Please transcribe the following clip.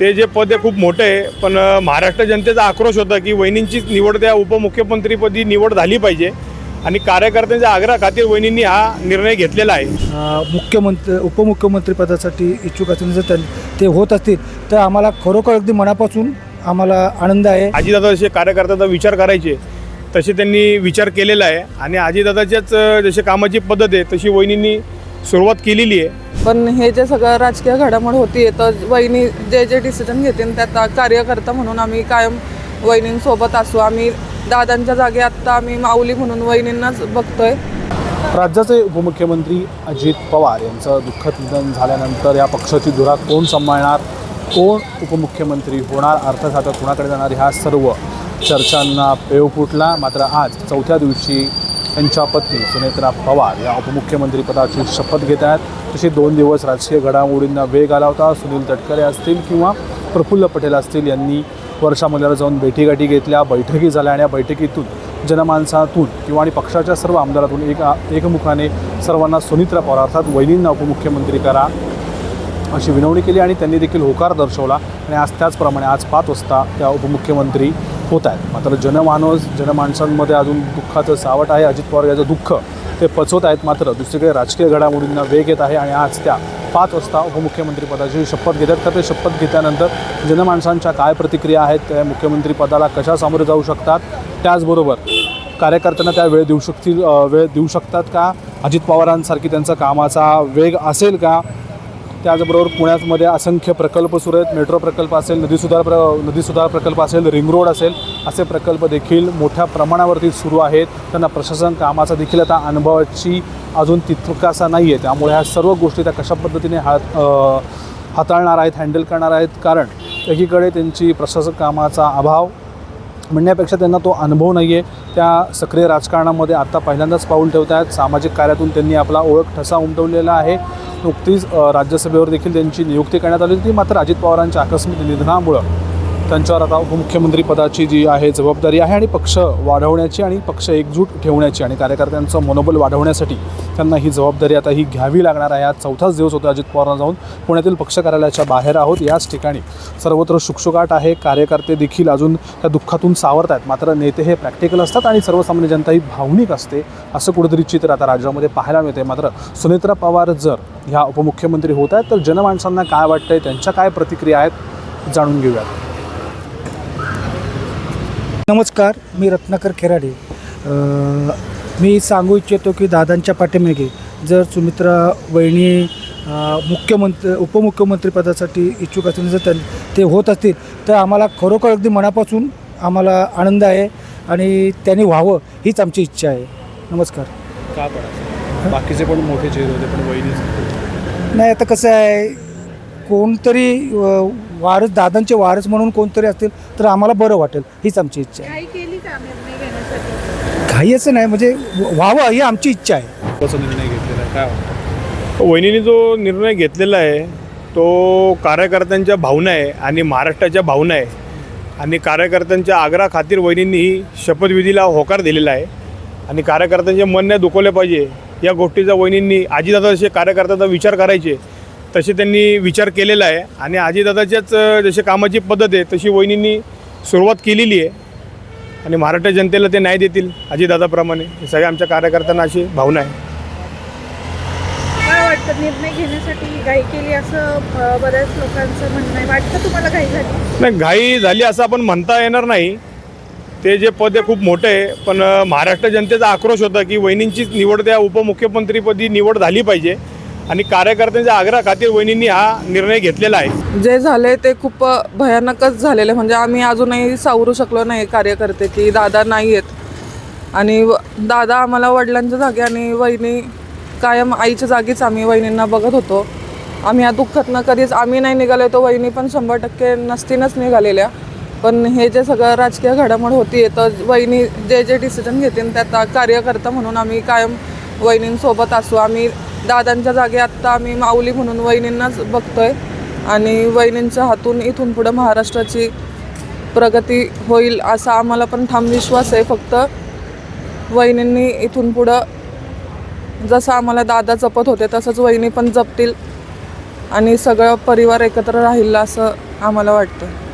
ते जे पद आहे खूप मोठं आहे, पण महाराष्ट्र जनतेचा आक्रोश होता की वहिनींचीच निवड त्या उपमुख्यमंत्रीपदी निवड झाली पाहिजे आणि कार्यकर्त्यांच्या आग्रहाखातीर वहिनींनी हा निर्णय घेतलेला आहे. उपमुख्यमंत्री पदासाठी इच्छुक असतील जर ते होत असतील तर आम्हाला खरोखर अगदी मनापासून आम्हाला आनंद आहे. अजितदादा जसे कार्यकर्त्याचा विचार करायचे तसे त्यांनी विचार केलेला आहे आणि अजितदादाच्याच जसे कामाची पद्धत आहे तशी वहिनींनी सुरुवात केलेली आहे. पण हे जे सगळं राजकीय घडामोड होती तर वहिनी जे डिसिजन घेतील त्यात कार्यकर्ता म्हणून आम्ही कायम वहिनींसोबत असू. आम्ही दादांच्या जागी आत्ता आम्ही माऊली म्हणून वहिनींनाच बघतोय. राज्याचे उपमुख्यमंत्री अजित पवार यांचं दुःखद निधन झाल्यानंतर या पक्षाची धुरा कोण सांभाळणार, कोण उपमुख्यमंत्री होणार, अर्थखातं कोणाकडे जाणार, ह्या सर्व चर्चांना पेव फुटला. मात्र आज चौथ्या दिवशी त्यांच्या पत्नी सुनेत्रा पवार या उपमुख्यमंत्रीपदाची शपथ घेत आहेत. तशी 2 दिवस राजकीय घडामोडींना वेग आला होता. सुनील तटकरे असतील किंवा प्रफुल्ल पटेल असतील यांनी वर्षा मल्ल्याला जाऊन भेटीगाठी घेतल्या, बैठकी झाल्या आणि या बैठकीतून जनमानसातून किंवा आणि पक्षाच्या सर्व आमदारातून एकमुखाने सर्वांना सुनेत्रा पवार अर्थात वहिनींना उपमुख्यमंत्री करा अशी विनवणी केली आणि त्यांनी देखील होकार दर्शवला आणि आज त्याचप्रमाणे आज 5 वाजता त्या उपमुख्यमंत्री होत आहेत. मात्र जनमानसांमध्ये अजून दुःखाचं सावट आहे. अजित पवार याचं दुःख ते पचवत आहेत. मात्र दुसरीकडे राजकीय घडामोडींना वेग येत आहे आणि आज त्या 5 वाजता उपमुख्यमंत्रीपदाची शपथ घेतात. तर ते शपथ घेतल्यानंतर जनमानसांच्या काय प्रतिक्रिया आहेत, त्या मुख्यमंत्रीपदाला कशा सामोरे जाऊ शकतात, त्याचबरोबर कार्यकर्त्यांना त्या वेळ देऊ शकतात का, अजित पवारांसारखी त्यांचा कामाचा वेग असेल का, त्याचबरोबर पुण्यामध्ये असंख्य प्रकल्प सुरू आहेत. मेट्रो प्रकल्प असेल, नदीसुधार प्रकल्प असेल, रिंग रोड असेल, असे प्रकल्प देखील मोठ्या प्रमाणावरती सुरू आहेत. त्यांना प्रशासन कामाचा देखील आता अनुभवाची अजून तितकासा नाही आहे. त्यामुळे ह्या सर्व गोष्टी त्या कशा पद्धतीने हाताळणार आहेत, हँडल करणार आहेत. कारण एकीकडे त्यांची प्रशासक कामाचा अभाव म्हणण्यापेक्षा त्यांना तो अनुभव नाही आहे. त्या सक्रिय राजकारणामध्ये आत्ता पहिल्यांदाच पाऊल ठेवत आहेत. सामाजिक कार्यातून त्यांनी आपला ओळख ठसा उमटवलेला आहे. नुकतीच राज्यसभेवर देखील त्यांची नियुक्ती करण्यात आली होती. मात्र अजित पवारांच्या आकस्मिक निधनामुळं त्यांच्यावर आता उपमुख्यमंत्री पदाची जी आहे जबाबदारी आहे आणि पक्ष वाढवण्याची आणि पक्ष एकजूट ठेवण्याची आणि कार्यकर्त्यांचं मनोबल वाढवण्यासाठी त्यांना ही जबाबदारी आता ही घ्यावी लागणार आहे. आज 4थाच दिवस होता अजित पवारांना जाऊन पुण्यातील पक्ष कार्यालयाच्या बाहेर आहोत. याच ठिकाणी सर्वत्र शुकशुकाट आहे. कार्यकर्ते देखील अजून त्या दुःखातून सावरत आहेत. मात्र नेते हे प्रॅक्टिकल असतात आणि सर्वसामान्य जनता ही भावनिक असते, असं कुठेतरी चित्र आता राज्यामध्ये पाहायला मिळते. मात्र सुनेत्रा पवार जर ह्या उपमुख्यमंत्री होत आहेत तर जनमानसांना काय वाटतंय, त्यांच्या काय प्रतिक्रिया आहेत, जाणून घेऊयात. नमस्कार, मी रत्नाकर खेराडे. मी सांगू इच्छितो की दादांच्या पाठीमागे जर सुमित्रा वहिनी उपमुख्यमंत्री पदासाठी इच्छुक असतील जर ते होत असतील तर आम्हाला खरोखर अगदी मनापासून आम्हाला आनंद आहे आणि त्यांनी व्हावं हीच आमची इच्छा आहे. नमस्कार. का पडायचं? बाकीचे पण मोठे चेहरे होते पण वहिनी नाही, आता कसं आहे, कोणतरी वारस दादांचे वारस म्हणून कोणतरी असतील तर आम्हाला बरं वाटेल हीच आमची इच्छा आहे. घाई असं नाही, म्हणजे व्हावं ही आमची इच्छा आहे. कसं निर्णय घेतलेला आहे, काय वाटतं? वहिनींनी जो निर्णय घेतलेला आहे तो कार्यकर्त्यांच्या भावना आहे आणि महाराष्ट्राच्या भावना आहे आणि कार्यकर्त्यांच्या आग्रहाखातीर वहिनींनी ही शपथविधीला होकार दिलेला आहे आणि कार्यकर्त्यांचे मन नाही दुखवले पाहिजे या गोष्टीचा वहिनींनी अजितदादा जसे कार्यकर्त्याचा विचार करायचे तसे त्यांनी विचार केलेला आहे आणि अजितदादाच्याच जसे कामाची पद्धत आहे तशी वहिनींनी सुरुवात केलेली आहे आणि महाराष्ट्र जनतेला ते न्याय देतील अजितदादाप्रमाणे. हे सगळ्या आमच्या कार्यकर्त्यांना अशी भावना आहे. काय वाटतं, निर्णय घेण्यासाठी घाई केली असं बऱ्याच लोकांचं म्हणणं आहे. वाटतं तुम्हाला घाई झाली? नाही, घाई झाली असं आपण म्हणता येणार नाही. ते जे पद आहे खूप मोठं आहे, पण महाराष्ट्र जनतेचा आक्रोश होता की वहिनींचीच निवड त्या उपमुख्यमंत्रीपदी निवड झाली पाहिजे आणि कार्यकर्त्यांच्या आग्रहाखातीर वहिनींनी हा निर्णय घेतलेला आहे. जे झाले ते खूप भयानकच झालेले. म्हणजे आम्ही अजूनही सावरू शकलो नाही कार्यकर्ते की दादा नाही आहेत आणि दादा आम्हाला वडिलांच्या जागी आणि वहिनी कायम आईच्या जागीच आम्ही वहिनींना बघत होतो. आम्ही या दुःखातनं कधीच आम्ही नाही निघालो तो वहिनी पण 100% नसतीनच निघालेल्या. पण हे जे सगळं राजकीय घडामोड होती तर वहिनी जे डिसिजन घेतील त्यात कार्यकर्ता म्हणून आम्ही कायम वहिनींसोबत असू. आम्ही दादांच्या जागी आत्ता आम्ही माऊली म्हणून वहिनींनाच बघतोय आणि वहिनींच्या हातून इथून पुढं महाराष्ट्राची प्रगती होईल असा आम्हाला पण ठाम विश्वास आहे. फक्त वहिनींनी इथून पुढं जसं आम्हाला दादा जपत होते तसंच वहिनी पण जपतील आणि सगळं परिवार एकत्र राहील असं आम्हाला वाटतं.